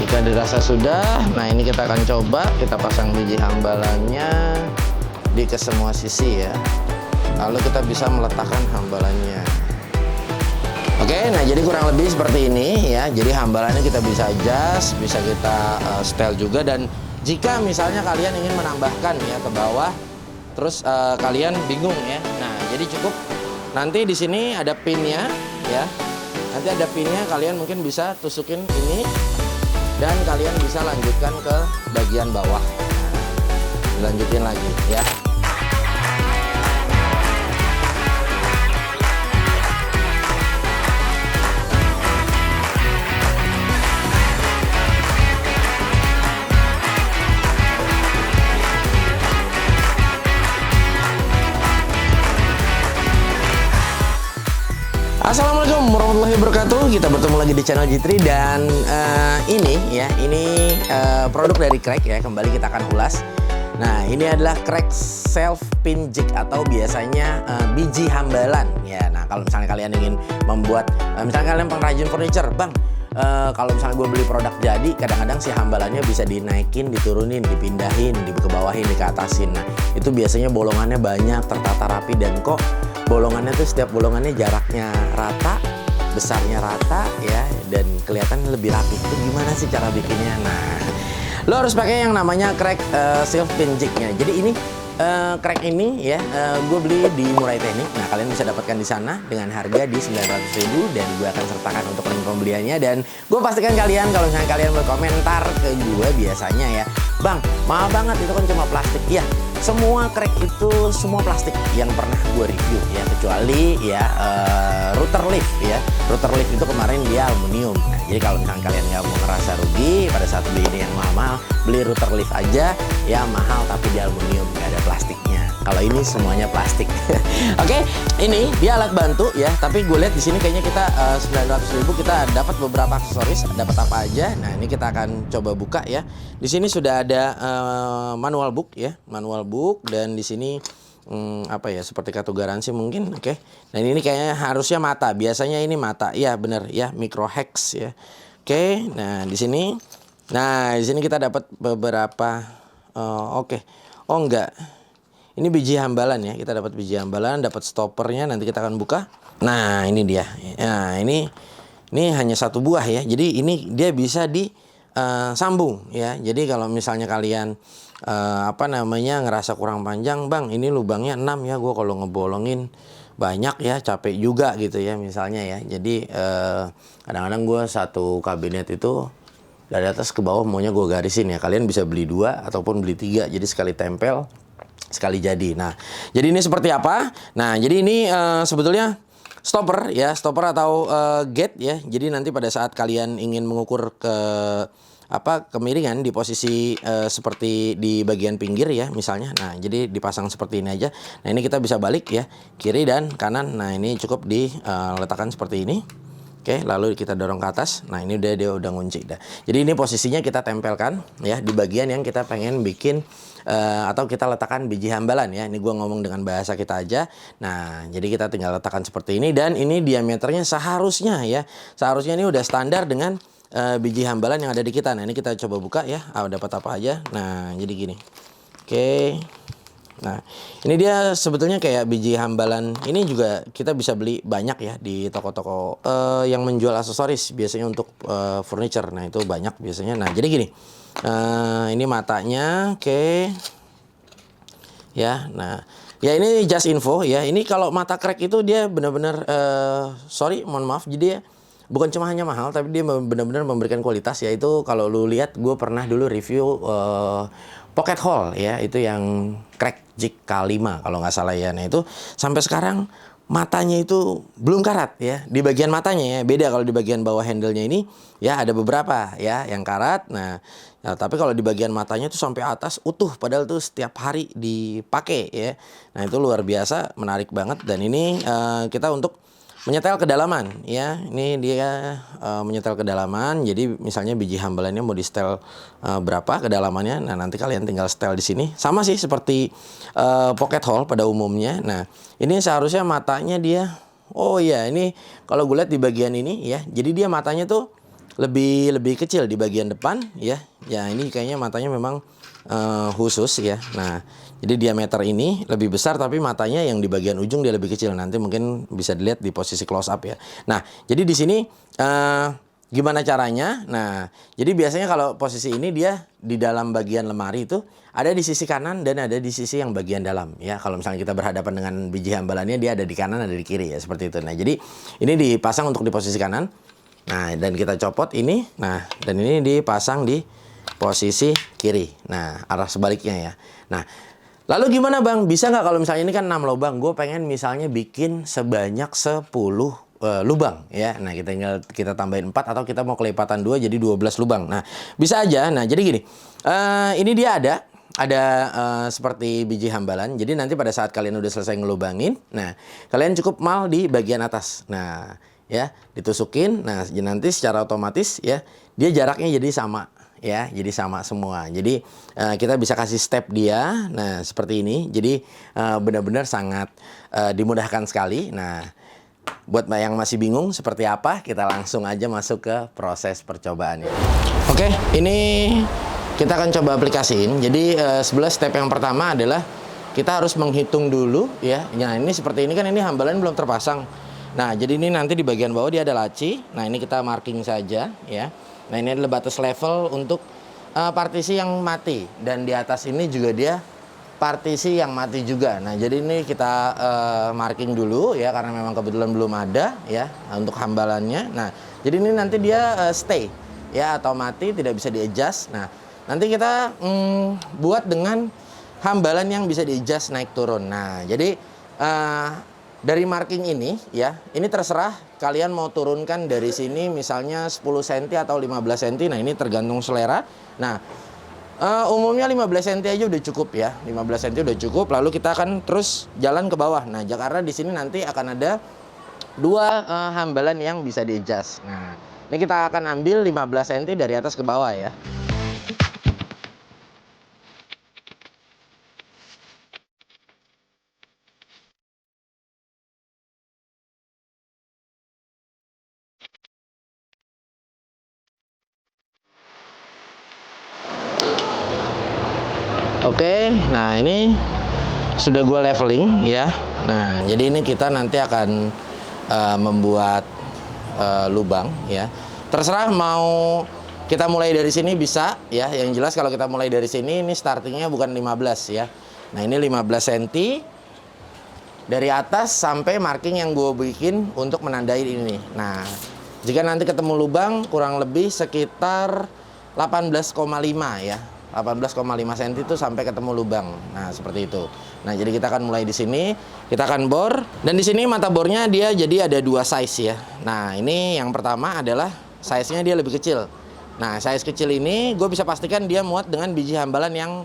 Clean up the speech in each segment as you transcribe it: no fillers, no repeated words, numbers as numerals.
Jika dirasa sudah, nah ini kita akan coba kita pasang biji hambalannya di ke semua sisi ya. Lalu kita bisa meletakkan hambalannya. Oke, nah jadi kurang lebih seperti ini ya. Jadi hambalannya kita bisa adjust, bisa kita setel juga. Dan jika misalnya kalian ingin menambahkan ya ke bawah, terus kalian bingung ya. Nah, jadi cukup nanti di sini ada pinnya ya. Nanti ada pinnya, kalian mungkin bisa tusukin ini. Dan kalian bisa lanjutkan ke bagian bawah. Nah, dilanjutin lagi ya. Assalamualaikum warahmatullahi wabarakatuh. Kita bertemu lagi di channel Jitri dan ini produk dari Krek ya. Kembali kita akan ulas. Nah, ini adalah Krek self pin jig atau biasanya biji hambalan ya. Nah, kalau misalnya kalian ingin membuat, misalnya kalian pengrajin furniture, bang, kalau misalnya gue beli produk jadi, kadang-kadang si hambalannya bisa dinaikin, diturunin, dipindahin, dikebawahin, dikeatasin. Nah, itu biasanya bolongannya banyak, tertata rapi, dan kok bolongannya tuh setiap bolongannya jaraknya rata, besarnya rata ya, dan kelihatan lebih rapi. Itu gimana sih cara bikinnya? Nah, lo harus pakai yang namanya Krek self pin jignya. Jadi ini Krek ini ya, gue beli di Murai Teknik. Nah, kalian bisa dapatkan di sana dengan harga di 900.000 dan gue akan sertakan untuk link pembeliannya. Dan gue pastikan kalian kalau misalnya kalian berkomentar ke gue biasanya ya, bang, mahal banget itu kan cuma plastik. Iya, semua Krek itu semua plastik yang pernah gue review ya, kecuali ya router lift ya. Router lift itu kemarin dia aluminium. Nah, jadi kalau misalnya kalian nggak mau ngerasa rugi pada saat beli ini yang mahal-mahal, beli router lift aja ya, mahal tapi dia aluminium, nggak ada plastiknya. Kalau ini semuanya plastik. Oke, ini dia alat bantu ya. Tapi gue lihat di sini kayaknya kita 900.000 kita dapat beberapa aksesoris. Dapat apa aja? Nah, ini kita akan coba buka ya. Di sini sudah ada manual book ya, manual book, dan di sini apa ya, seperti kartu garansi mungkin. Oke. Nah, ini kayaknya harusnya mata. Biasanya ini mata. Iya, bener ya, micro hex ya. Oke. Nah, di sini. Nah, di sini kita dapat beberapa. Oke. Oh, enggak. Ini biji hambalan ya. Kita dapat biji hambalan, dapat stoppernya. Nanti kita akan buka. Nah, ini dia. Nah, ini hanya satu buah ya. Jadi ini dia bisa disambung ya. Jadi kalau misalnya kalian ngerasa kurang panjang, bang, ini lubangnya 6 ya, gue kalau ngebolongin banyak ya, capek juga gitu ya misalnya ya. Jadi kadang-kadang gue satu kabinet itu dari atas ke bawah maunya gue garisin ya. Kalian bisa beli 2 ataupun beli 3, jadi sekali tempel sekali jadi. Nah, jadi ini seperti apa? Nah, jadi ini sebetulnya stopper ya, stopper atau gate ya. Jadi nanti pada saat kalian ingin mengukur kemiringan di posisi seperti di bagian pinggir ya misalnya. Nah, jadi dipasang seperti ini aja. Nah, ini kita bisa balik ya, kiri dan kanan. Nah, ini cukup diletakkan seperti ini. Oke, lalu kita dorong ke atas. Nah, ini dia udah ngunci dah. Jadi ini posisinya kita tempelkan ya di bagian yang kita pengen bikin atau kita letakkan biji hambalan ya. Ini gua ngomong dengan bahasa kita aja. Nah, jadi kita tinggal letakkan seperti ini, dan ini diameternya seharusnya ini udah standar dengan biji hambalan yang ada di kita. Nah, ini kita coba buka ya. Dapat apa aja. Nah, jadi gini. Oke. Nah, ini dia sebetulnya kayak biji hambalan. Ini juga kita bisa beli banyak ya di toko-toko yang menjual aksesoris biasanya untuk furniture. Nah, itu banyak biasanya. Nah, jadi gini. Ini matanya, oke. Ya, nah. Ya, ini just info ya. Ini kalau mata Krek itu dia benar-benar mohon maaf. Jadi bukan cuma hanya mahal, tapi dia benar-benar memberikan kualitas. Yaitu kalau lu lihat, gue pernah dulu review pocket hole ya, itu yang Krek jig K5 kalau nggak salah ya. Nah, itu sampai sekarang matanya itu belum karat ya, di bagian matanya ya. Beda kalau di bagian bawah handle-nya ini ya, ada beberapa ya yang karat. Nah, tapi kalau di bagian matanya itu sampai atas utuh, padahal tuh setiap hari dipakai ya. Nah, itu luar biasa, menarik banget. Dan ini kita untuk menyetel kedalaman ya. Ini dia menyetel kedalaman. Jadi misalnya biji hambalannya mau di setel berapa kedalamannya. Nah, nanti kalian tinggal setel di sini. Sama sih seperti pocket hole pada umumnya. Nah, ini seharusnya matanya dia, oh iya, ini kalau gue lihat di bagian ini ya. Jadi dia matanya tuh lebih kecil di bagian depan ya. Ya ini kayaknya matanya memang khusus ya. Nah, jadi diameter ini lebih besar tapi matanya yang di bagian ujung dia lebih kecil. Nanti mungkin bisa dilihat di posisi close up ya. Nah, jadi di sini gimana caranya? Nah, jadi biasanya kalau posisi ini dia di dalam bagian lemari itu ada di sisi kanan dan ada di sisi yang bagian dalam ya. Kalau misalnya kita berhadapan dengan biji hambalannya, dia ada di kanan, ada di kiri ya, seperti itu. Nah, jadi ini dipasang untuk di posisi kanan. Nah, dan kita copot ini. Nah, dan ini dipasang di posisi kiri. Nah, arah sebaliknya ya. Nah, lalu gimana Bang? Bisa nggak kalau misalnya ini kan 6 lubang, gue pengen misalnya bikin sebanyak 10 lubang ya. Nah, kita tambahin 4 atau kita mau kelipatan 2 jadi 12 lubang. Nah, bisa aja. Nah, jadi gini. Ini dia ada seperti biji hambalan. Jadi nanti pada saat kalian udah selesai ngelubangin, nah, kalian cukup mal di bagian atas. Nah, ya, ditusukin. Nah, nanti secara otomatis ya, dia jaraknya jadi sama. Ya, jadi sama semua. Jadi kita bisa kasih step dia. Nah, seperti ini. Jadi benar-benar sangat dimudahkan sekali. Nah, buat yang masih bingung seperti apa, kita langsung aja masuk ke proses percobaannya. Oke, ini kita akan coba aplikasiin. Jadi sebelah step yang pertama adalah kita harus menghitung dulu ya. Nah, ini seperti ini kan, ini hambalan belum terpasang. Nah, jadi ini nanti di bagian bawah dia ada laci. Nah, ini kita marking saja ya. Nah, ini adalah batas level untuk partisi yang mati. Dan di atas ini juga dia partisi yang mati juga. Nah, jadi ini kita marking dulu ya, karena memang kebetulan belum ada ya untuk hambalannya. Nah, jadi ini nanti dia stay ya, atau mati, tidak bisa di-adjust. Nah, nanti kita buat dengan hambalan yang bisa di-adjust naik turun. Nah, jadi dari marking ini ya, ini terserah kalian mau turunkan dari sini misalnya 10 cm atau 15 cm. Nah, ini tergantung selera. Nah, umumnya 15 cm aja udah cukup ya. 15 cm udah cukup. Lalu kita akan terus jalan ke bawah. Nah, karena di sini nanti akan ada 2 hambalan yang bisa di-adjust. Nah, ini kita akan ambil 15 cm dari atas ke bawah ya. Oke, nah ini sudah gue leveling ya. Nah, jadi ini kita nanti akan membuat lubang ya. Terserah mau kita mulai dari sini bisa ya. Yang jelas kalau kita mulai dari sini, ini startingnya bukan 15 ya. Nah, ini 15 cm dari atas sampai marking yang gue bikin untuk menandai ini. Nah, jika nanti ketemu lubang kurang lebih sekitar 18,5 ya. 18,5 cm itu sampai ketemu lubang. Nah, seperti itu. Nah, jadi kita akan mulai di sini, kita akan bor, dan di sini mata bornya dia jadi ada 2 size ya. Nah, ini yang pertama adalah size-nya dia lebih kecil. Nah, size kecil ini gue bisa pastikan dia muat dengan biji hambalan yang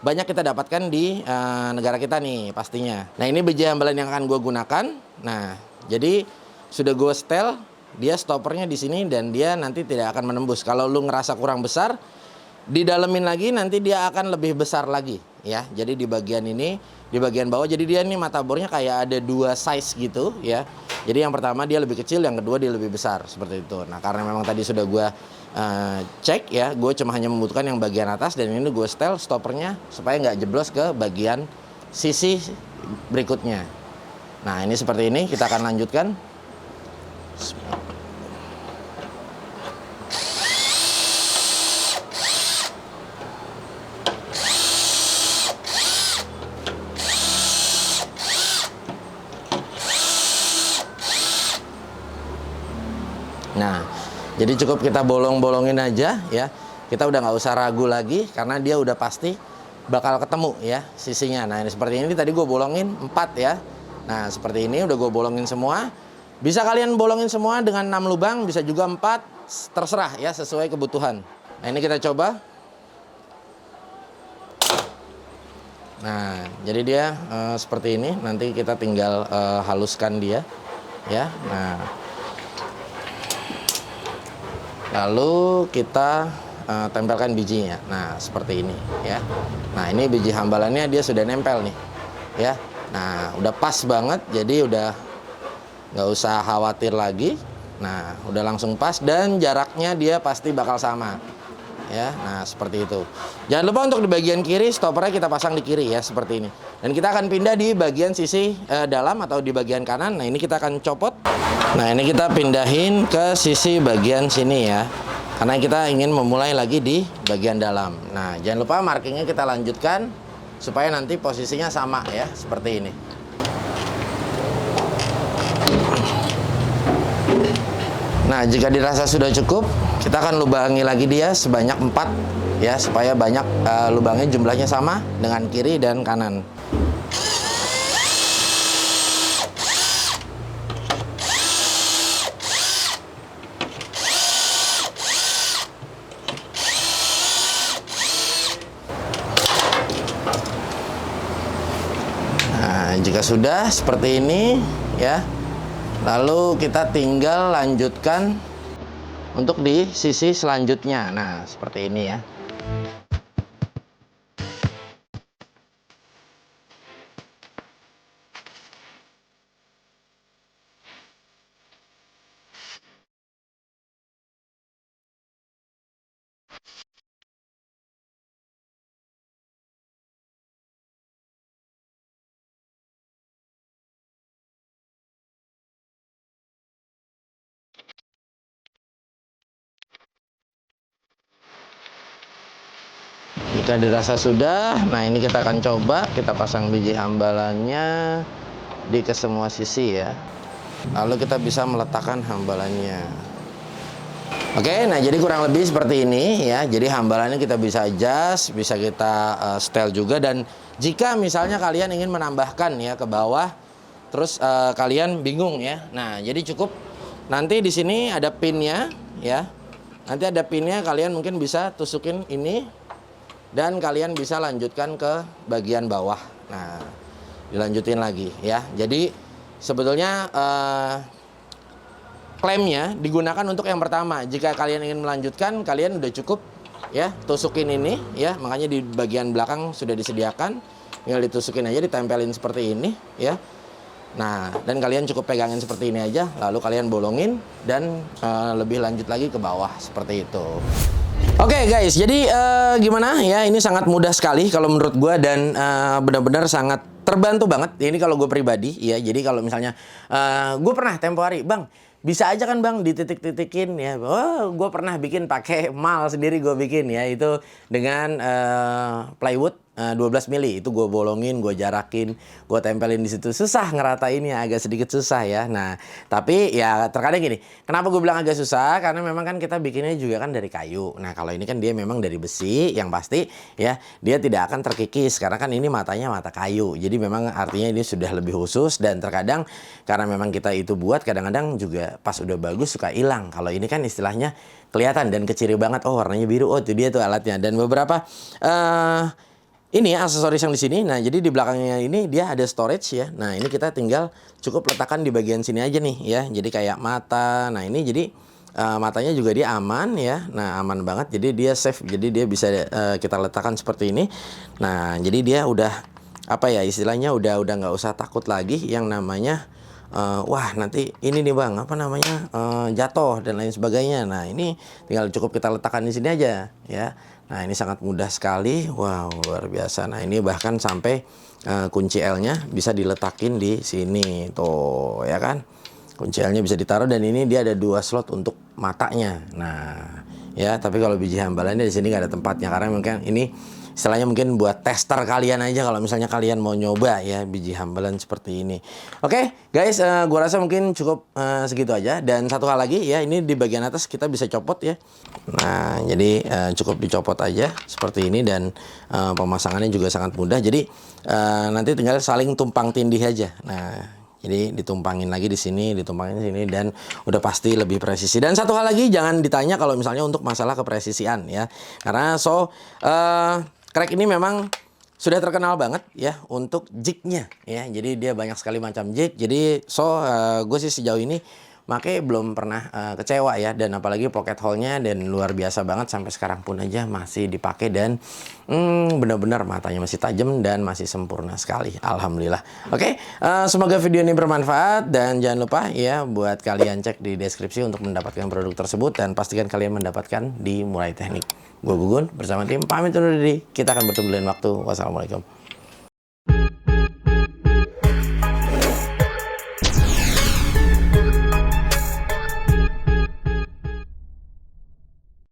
banyak kita dapatkan di negara kita nih pastinya. Nah, ini biji hambalan yang akan gue gunakan. Nah, jadi sudah gue setel, dia stoppernya di sini dan dia nanti tidak akan menembus. Kalau lu ngerasa kurang besar, didalemin lagi nanti dia akan lebih besar lagi ya. Jadi di bagian ini, di bagian bawah, jadi dia ini mata bornya kayak ada 2 size gitu ya. Jadi yang pertama dia lebih kecil, yang kedua dia lebih besar seperti itu. Nah, karena memang tadi sudah gue cek ya, gue cuma hanya membutuhkan yang bagian atas, dan ini gue setel stoppernya supaya nggak jeblos ke bagian sisi berikutnya. Nah, ini seperti ini, kita akan lanjutkan. Nah, jadi cukup kita bolong-bolongin aja ya. Kita udah nggak usah ragu lagi karena dia udah pasti bakal ketemu ya sisinya. Nah, ini seperti ini tadi gue bolongin 4 ya. Nah, seperti ini udah gue bolongin semua. Bisa kalian bolongin semua dengan 6 lubang, bisa juga 4, terserah ya, sesuai kebutuhan. Nah, ini kita coba. Nah, jadi dia seperti ini. Nanti kita tinggal haluskan dia ya. Nah, lalu kita tempelkan bijinya. Nah, seperti ini ya. Nah, ini biji hambalannya dia sudah nempel nih ya. Nah, udah pas banget, jadi udah nggak usah khawatir lagi Nah, udah langsung pas dan jaraknya dia pasti bakal sama. Ya, nah seperti itu. Jangan lupa untuk di bagian kiri stoppernya kita pasang di kiri ya, seperti ini. Dan kita akan pindah di bagian sisi dalam atau di bagian kanan. Nah, ini kita akan copot. Nah, ini kita pindahin ke sisi bagian sini ya. Karena kita ingin memulai lagi di bagian dalam. Nah, jangan lupa markingnya kita lanjutkan supaya nanti posisinya sama ya, seperti ini. Nah, jika dirasa sudah cukup, kita akan lubangi lagi dia sebanyak 4 ya, supaya banyak lubangnya jumlahnya sama dengan kiri dan kanan. Nah, jika sudah seperti ini ya, lalu kita tinggal lanjutkan untuk di sisi selanjutnya. Nah, seperti ini ya. Jika dirasa sudah, nah ini kita akan coba, kita pasang biji hambalannya di ke semua sisi ya. Lalu kita bisa meletakkan hambalannya. Oke, nah jadi kurang lebih seperti ini ya. Jadi hambalannya kita bisa adjust, bisa kita setel juga. Dan jika misalnya kalian ingin menambahkan ya ke bawah, terus kalian bingung ya. Nah, jadi cukup nanti di sini ada pinnya ya. Nanti ada pinnya, kalian mungkin bisa tusukin ini. Dan kalian bisa lanjutkan ke bagian bawah. Nah, dilanjutin lagi ya. Jadi sebetulnya klemnya digunakan untuk yang pertama. Jika kalian ingin melanjutkan, kalian udah cukup ya tusukin ini ya. Makanya di bagian belakang sudah disediakan. Tinggal ditusukin aja, ditempelin seperti ini ya. Nah, dan kalian cukup pegangin seperti ini aja. Lalu kalian bolongin dan lebih lanjut lagi ke bawah seperti itu. Oke guys, jadi gimana ya, ini sangat mudah sekali kalau menurut gue dan benar-benar sangat terbantu banget. Ini kalau gue pribadi ya, jadi kalau misalnya gue pernah tempo hari, Bang, bisa aja kan Bang dititik-titikin ya. Oh, gue pernah bikin pakai mal sendiri, gue bikin ya, itu dengan plywood 12 mili itu gue bolongin, gue jarakin, gue tempelin di situ. Susah ngeratainnya, agak sedikit susah ya. Nah, tapi ya terkadang gini, kenapa gue bilang agak susah? Karena memang kan kita bikinnya juga kan dari kayu. Nah, kalau ini kan dia memang dari besi, yang pasti ya dia tidak akan terkikis karena kan ini matanya mata kayu. Jadi memang artinya ini sudah lebih khusus, dan terkadang karena memang kita itu buat, kadang-kadang juga pas udah bagus suka hilang. Kalau ini kan istilahnya kelihatan dan kecil banget, oh warnanya biru, oh itu dia tuh alatnya. Dan beberapa ini ya aksesoris yang di sini. Nah, jadi di belakangnya ini dia ada storage ya. Nah, ini kita tinggal cukup letakkan di bagian sini aja nih ya. Jadi kayak mata. Nah, ini jadi matanya juga dia aman ya. Nah, aman banget. Jadi dia safe. Jadi dia bisa kita letakkan seperti ini. Nah, jadi dia udah apa ya istilahnya, udah nggak usah takut lagi yang namanya wah nanti ini nih Bang, apa namanya jatuh dan lain sebagainya. Nah, ini tinggal cukup kita letakkan di sini aja ya. Nah, ini sangat mudah sekali. Wow, luar biasa. Nah, ini bahkan sampai kunci L-nya bisa diletakin di sini tuh ya kan. Kunci L-nya bisa ditaruh, dan ini dia ada 2 slot untuk matanya. Nah, ya, tapi kalau biji hambalannya di sini nggak ada tempatnya karena mungkin ini istilahnya mungkin buat tester kalian aja kalau misalnya kalian mau nyoba ya biji hambalan seperti ini. Oke guys, gua rasa mungkin cukup segitu aja. Dan satu hal lagi ya, ini di bagian atas kita bisa copot ya. Nah, jadi cukup dicopot aja seperti ini, dan pemasangannya juga sangat mudah. Jadi nanti tinggal saling tumpang tindih aja. Nah, jadi ditumpangin lagi di sini, ditumpangin di sini, dan udah pasti lebih presisi. Dan satu hal lagi, jangan ditanya kalau misalnya untuk masalah kepresisian ya. Karena crack ini memang sudah terkenal banget ya untuk jignya ya. Jadi dia banyak sekali macam jig. Jadi gue sih sejauh ini makanya belum pernah kecewa ya. Dan apalagi pocket hole-nya dan luar biasa banget, sampai sekarang pun aja masih dipakai dan benar-benar matanya masih tajam dan masih sempurna sekali, alhamdulillah. Oke, semoga video ini bermanfaat dan jangan lupa ya buat kalian cek di deskripsi untuk mendapatkan produk tersebut dan pastikan kalian mendapatkan di Murai Teknik. Gue Gugun bersama tim pamit undur diri. Kita akan bertemu di lain waktu. Wassalamualaikum.